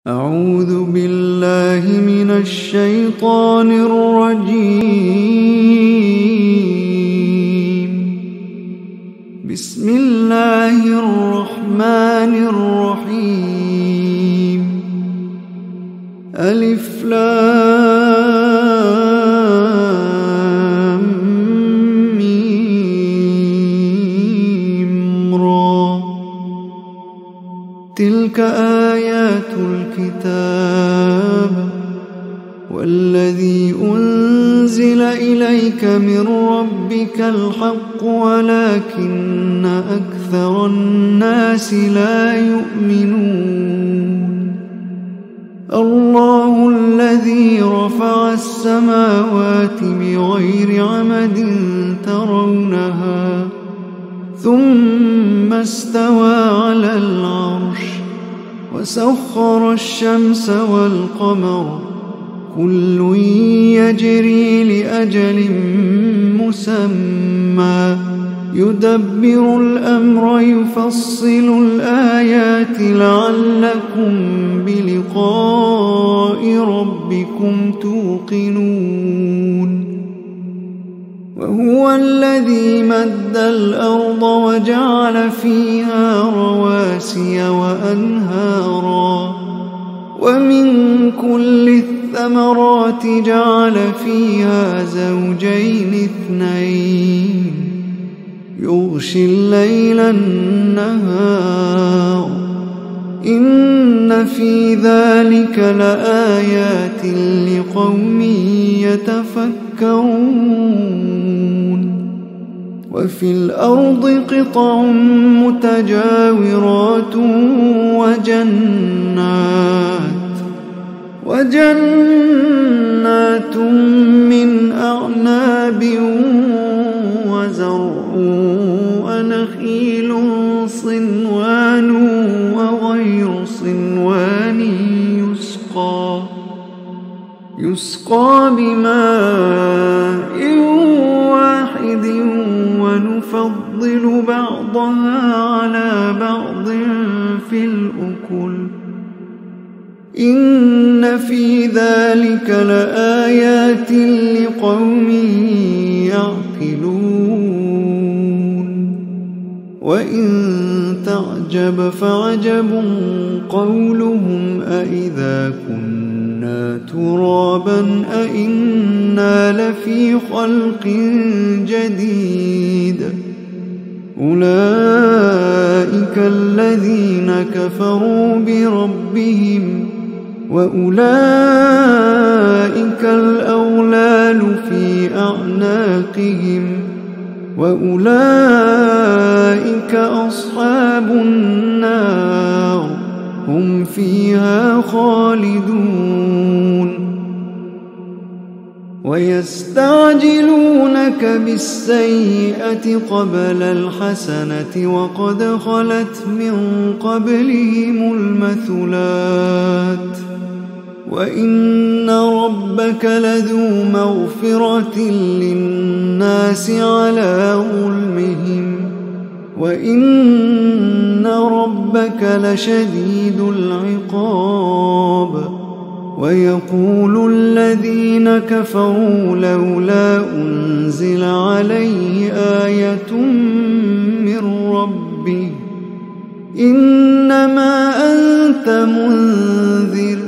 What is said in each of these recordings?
أعوذ بالله من الشيطان الرجيم. بسم الله الرحمن الرحيم. ألف لام ميم را. تلك آيات الكتاب والذي أنزل إليك من ربك الحق ولكن أكثر الناس لا يؤمنون. الله الذي رفع السماوات بغير عمد ترونها ثم استوى على العرش وسخر الشمس والقمر كل يجري لأجل مسمى يدبر الأمر يفصل الآيات لعلكم بلقاء ربكم توقنون. وهو الذي مد الأرض وجعل فيها رواسي وأنهارا ومن كل الثمرات جعل فيها زوجين اثنين يغشي الليل النهار إن في ذلك لآيات لقوم يتفكرون. وفي الأرض قطع متجاورات وجنات من أعناب وزرع ونخيل صنوان وغير صنوان يسقى بماء واحد ونفضل بعضها على بعض في الأكل إن في ذلك لآيات لقوم يعقلون. وإن تعجب فعجب قولهم أإذا كنا ترابا أإنا لفي خلق جديد أولئك الذين كفروا بربهم وأولئك الأغلال في أعناقهم وأولئك أصحاب النار هم فيها خالدون. ويستعجلونك بالسيئة قبل الحسنة وقد خلت من قبلهم المثلات وإن ربك لذو مغفرة للناس على ظلمهم وإن ربك لشديد العقاب. ويقول الذين كفروا لولا أنزل عليه آية من ربه إنما أنت منذر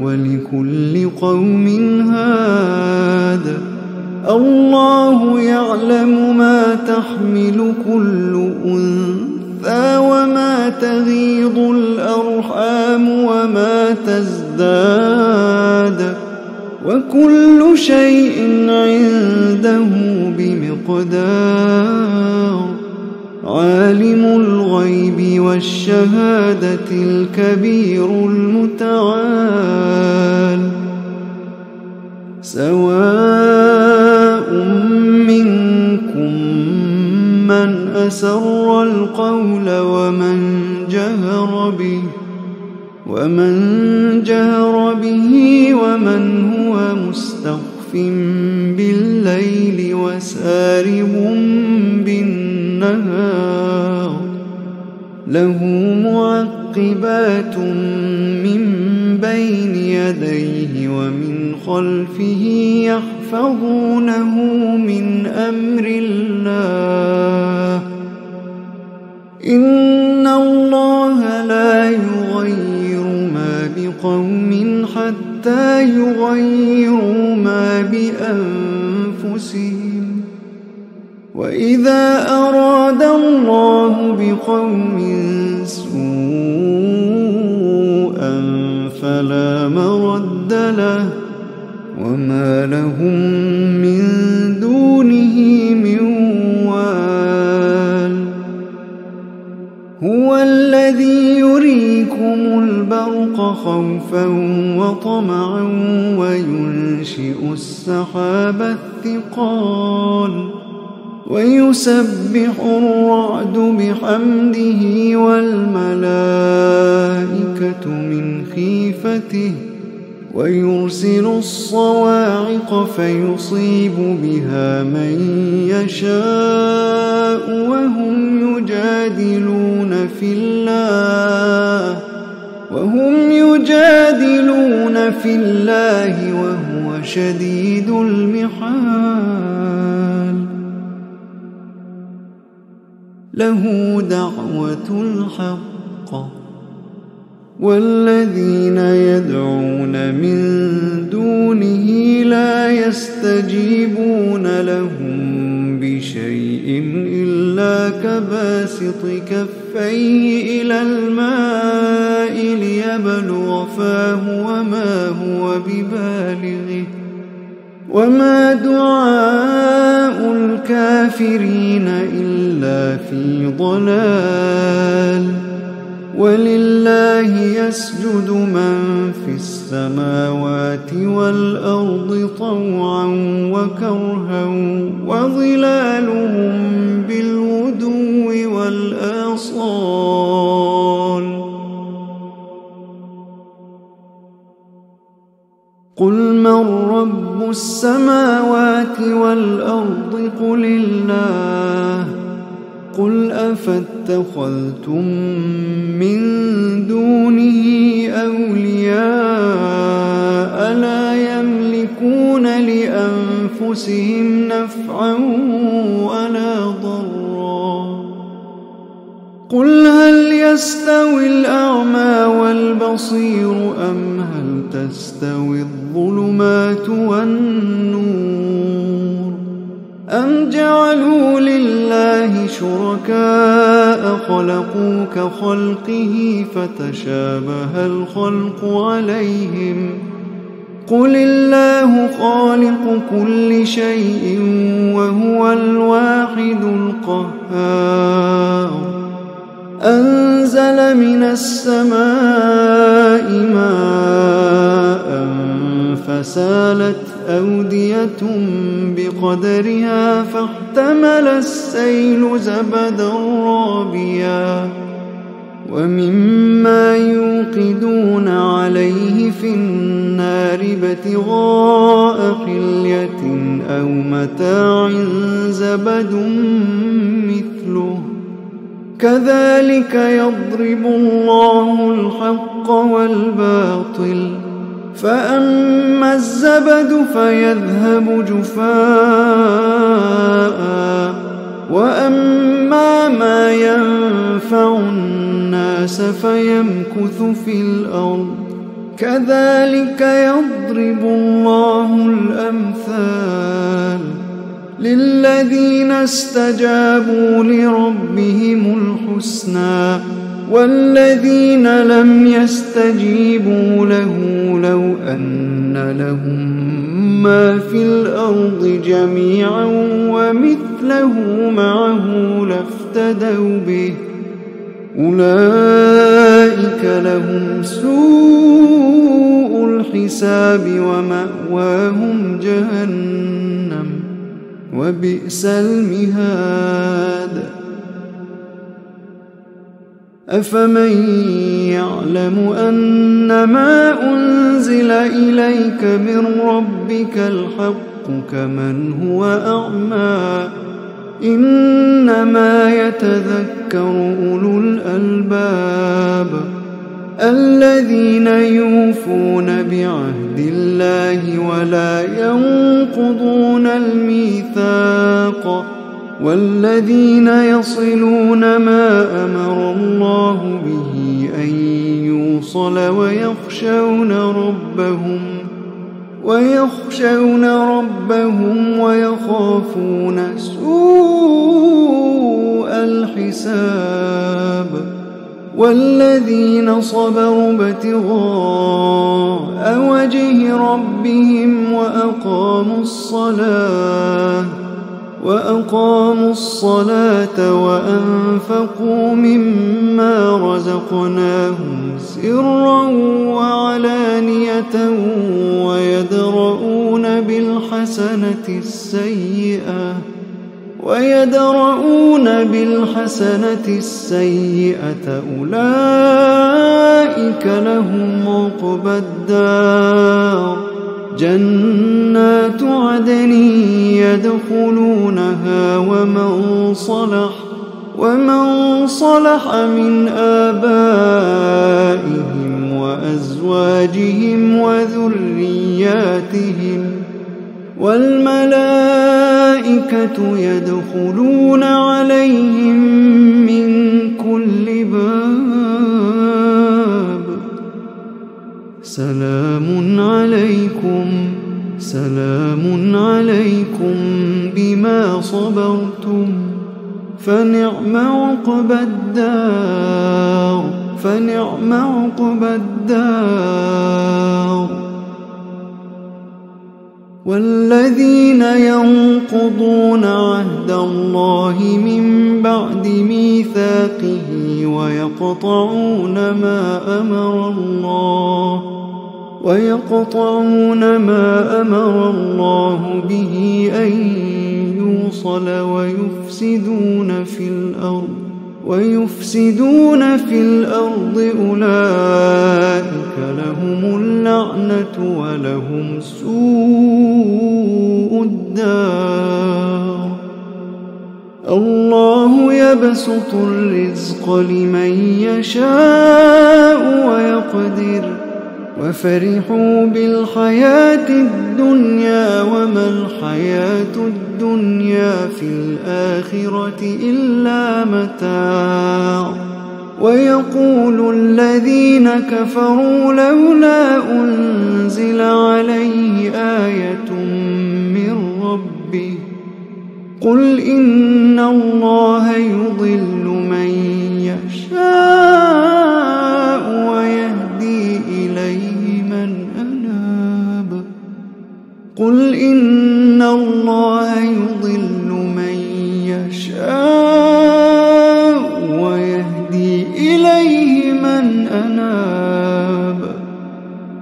ولكل قوم هاد الله يعلم ما تحمل كل أنثى وما تغيض الأرحام وما تزداد وكل شيء عنده بمقدار. عالم الغيب والشهادة الكبير المتعال. سواء منكم من أسر القول ومن جهر به ومن هو مستخف بالليل وسارب بالنهار له معقبات من بين يديه ومن خلفه يحفظونه من أمر الله إن الله لا يغير ما بقوم حتى يغيروا ما بأنفسهم وإذا أراد الله بقوم سوءا فلا مرد له وما لهم من دونه من وال هو الذي يريكم البرق خوفا وطمعا وينشئ السحاب الثقال ويسبح الرعد بحمده والملائكة من خيفته ويرسل الصواعق فيصيب بها من يشاء وهم يجادلون في الله وهو شديد المحال له دعوة الحق والذين يدعون من دونه لا يستجيبون لهم بشيء إلا كباسط كفيه إلى الماء ليبلغ فاه وما هو ببالغه وما دعاء الكافرين إلا في ضلال ولله يسجد من في السماوات والأرض طوعا وكرها وظلالهم بالغدو والآصال قل من رب السماوات والأرض قل الله قل أفاتخذتم من دونه أولياء لا يملكون لأنفسهم نفعا ولا ضرا قل هل يستوي الأعمى والبصير أم هل تستوي الظلمات والنور أم جعلوا لله شركاء خلقوا كخلقه فتشابه الخلق عليهم قل الله خالق كل شيء وهو الواحد القهار أنزل من السماء ماء فسالت أودية بقدرها فاحتمل السيل زبدا رابيا ومما يوقدون عليه في النار ابتغاء حلية أو متاع زبد مثله كذلك يضرب الله الحق والباطل فأما الزبد فيذهب جفاء وأما ما ينفع الناس فيمكث في الأرض كذلك يضرب الله الأمثال للذين استجابوا لربهم الحسنى والذين لم يستجيبوا له لو أن لهم ما في الأرض جميعا ومثله معه لافتدوا به أولئك لهم سوء الحساب ومأواهم جهنم وبئس المهاد أفمن يعلم أنما أنزل إليك من ربك الحق كمن هو أعمى إنما يتذكر أولو الألباب الذين يوفون بعهد الله ولا ينقضون الميثاق والذين يصلون ما أمر الله به أن يوصل ويخشون ربهم ويخافون سوء الحساب والذين صبروا ابتغاء وجه ربهم وأقاموا الصلاة وأنفقوا مما رزقناهم سرا وعلانية ويدرؤون بالحسنة السيئة أولئك لهم عقبى الدار جنات عدن يدخلونها ومن صلح من آبائهم وأزواجهم وذرياتهم والملائكة يدخلون عليهم من كل باب سلام عليكم بما صبرتم فنعم عقبى الدار والذين ينقضون عهد الله من بعد ميثاقه ويقطعون ما أمر الله به أن يوصل ويفسدون في الأرض أولئك لهم اللعنة ولهم سوء الدار الله يبسط الرزق لمن يشاء ويقدر وفرحوا بالحياة الدنيا وما الحياة الدنيا في الآخرة إلا متاع ويقول الذين كفروا لولا أنزل عليه آية من ربه قل إن الله يضل من يشاء ويهدي إليه من أناب قل إن الله يضل من يشاء ويهدي إليه من أناب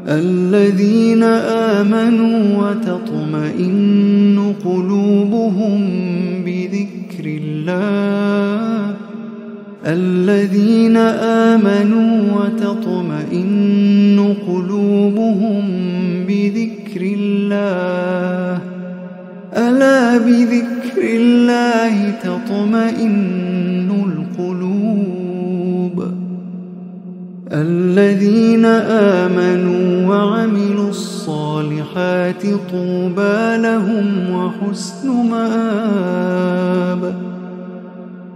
الذين آمنوا وتطمئن قلوبهم بذكر الله الذين آمنوا وتطمئن قلوبهم بذكر الله ألا بذكر الله تطمئن القلوب الذين آمنوا وعملوا الصالحات طوبى لهم وحسن مآب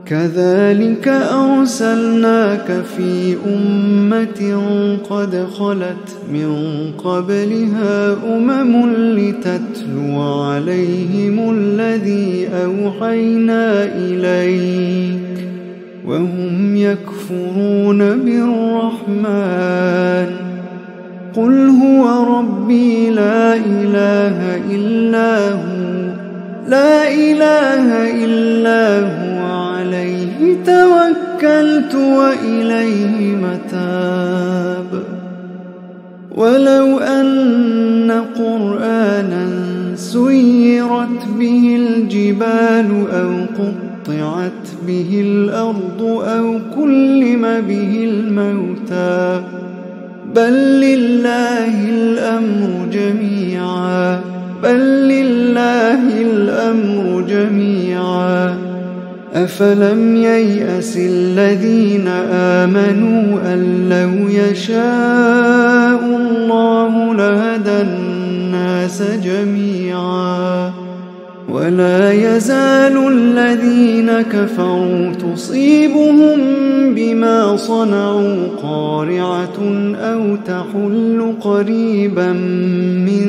كذلك أرسلناك في أمة قد خلت من قبلها لتتلو عليهم الذي أوحينا إليك وهم يكفرون بالرحمن قل هو ربي لا إله إلا هو عليه توكلت وإليه متاب ولو أن قرآنا سيرت به الجبال أو قطعت به الأرض أو كلم به الموتى بل لله الأمر جميعا أفلم ييأس الذين آمنوا أن لو يشاء الله لهدى الناس جميعا ولا يزال الذين كفروا تصيبهم بما صنعوا قارعة أو تحل قريبا من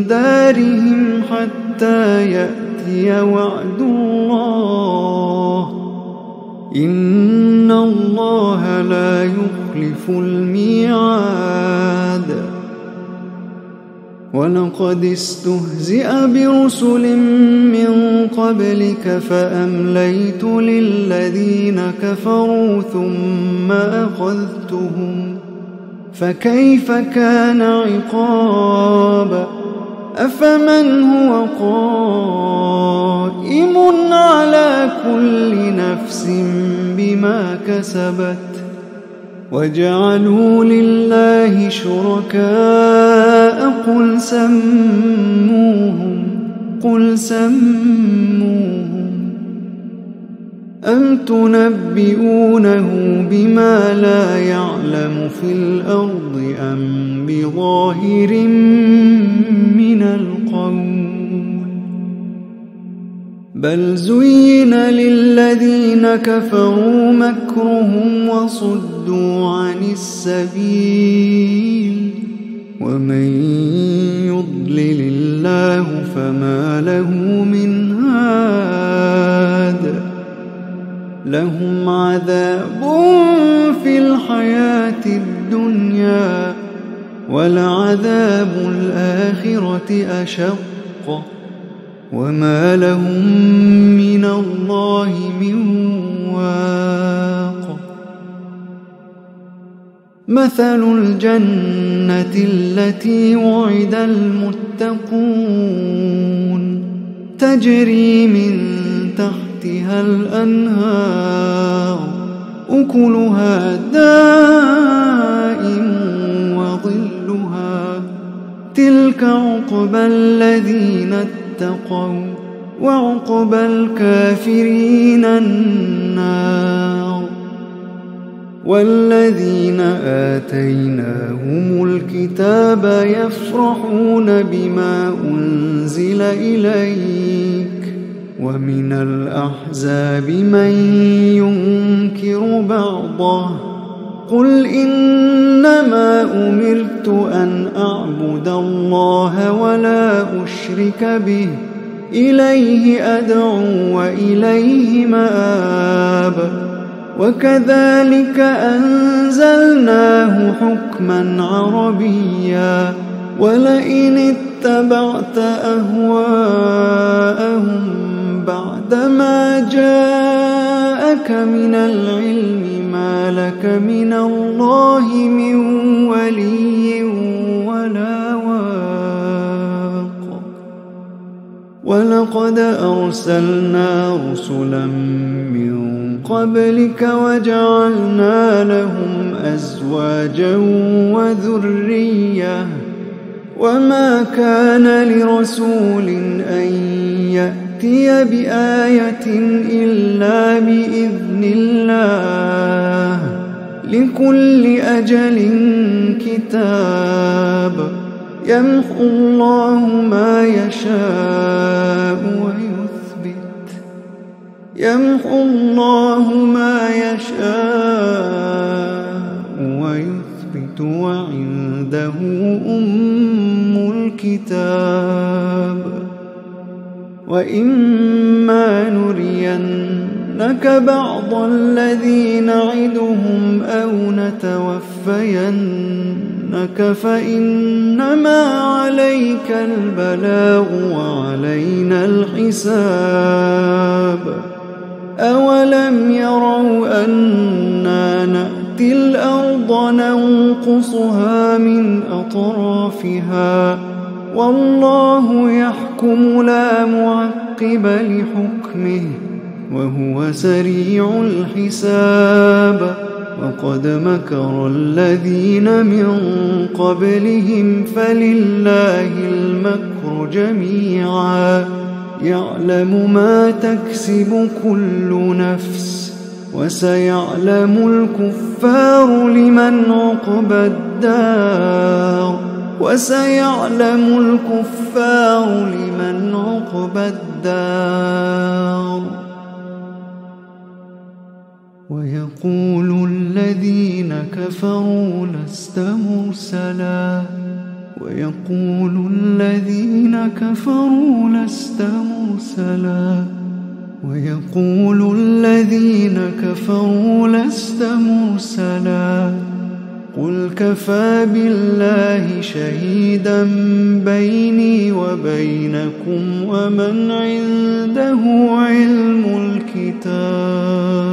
دارهم حتى يأتي وعد الله إن الله لا يخلف الميعاد ولقد استهزئ برسل من قبلك فأمليت للذين كفروا ثم أخذتهم فكيف كان عقاب أفمن هو قائم على كل نفس بما كسبت وجعلوا لله شركاء قل سموهم أم تنبئونه بما لا يعلم في الأرض أم بظاهر من القول بل زين للذين كفروا مكرهم وصدوا عن السبيل ومن يضلل الله فما له من هاد لهم عذاب في الحياة الدنيا ولعذاب الآخرة أشق وما لهم من الله من واق مثل الجنة التي وعد المتقون تجري من تحتها الأنهار أكلها دائم وظلها تلك عقبى الذين اتقوا وعقبى الكافرين النار والذين آتيناهم الكتاب يفرحون بما أنزل إليك ومن الأحزاب من ينكر بعضه قل إنما أمرت أن أعبد الله ولا أشرك به إليه أدعو وإليه مآب وكذلك أنزلناه حكما عربيا ولئن اتبعت أهواءهم بعدما جاءك من العلم ما لك من الله من ولي ولا واق ولقد أرسلنا رسلا من قبلك وجعلنا لهم أزواجا وذرية وما كان لرسول أن يأتي بآية إلا بإذن الله لكل أجل كتاب يمحو الله ما يشاء ويثبت وعنده أم الكتاب وإما نرينك بعض الذي نعدهم أو نتوفينك فإنما عليك البلاغ وعلينا الحساب أولم يروا أنا نأتي الأرض ننقصها من أطرافها والله يحكم لا معقب لحكمه وهو سريع الحساب وقد مكر الذين من قبلهم فلله المكر جميعا يعلم ما تكسب كل نفس وسيعلم الكفار لمن عقبى الدار ويقول الذين كفروا لست مرسلا ويقول الذين كفروا لست مرسلا قل كفى بالله شهيدا بيني وبينكم ومن عنده علم الكتاب.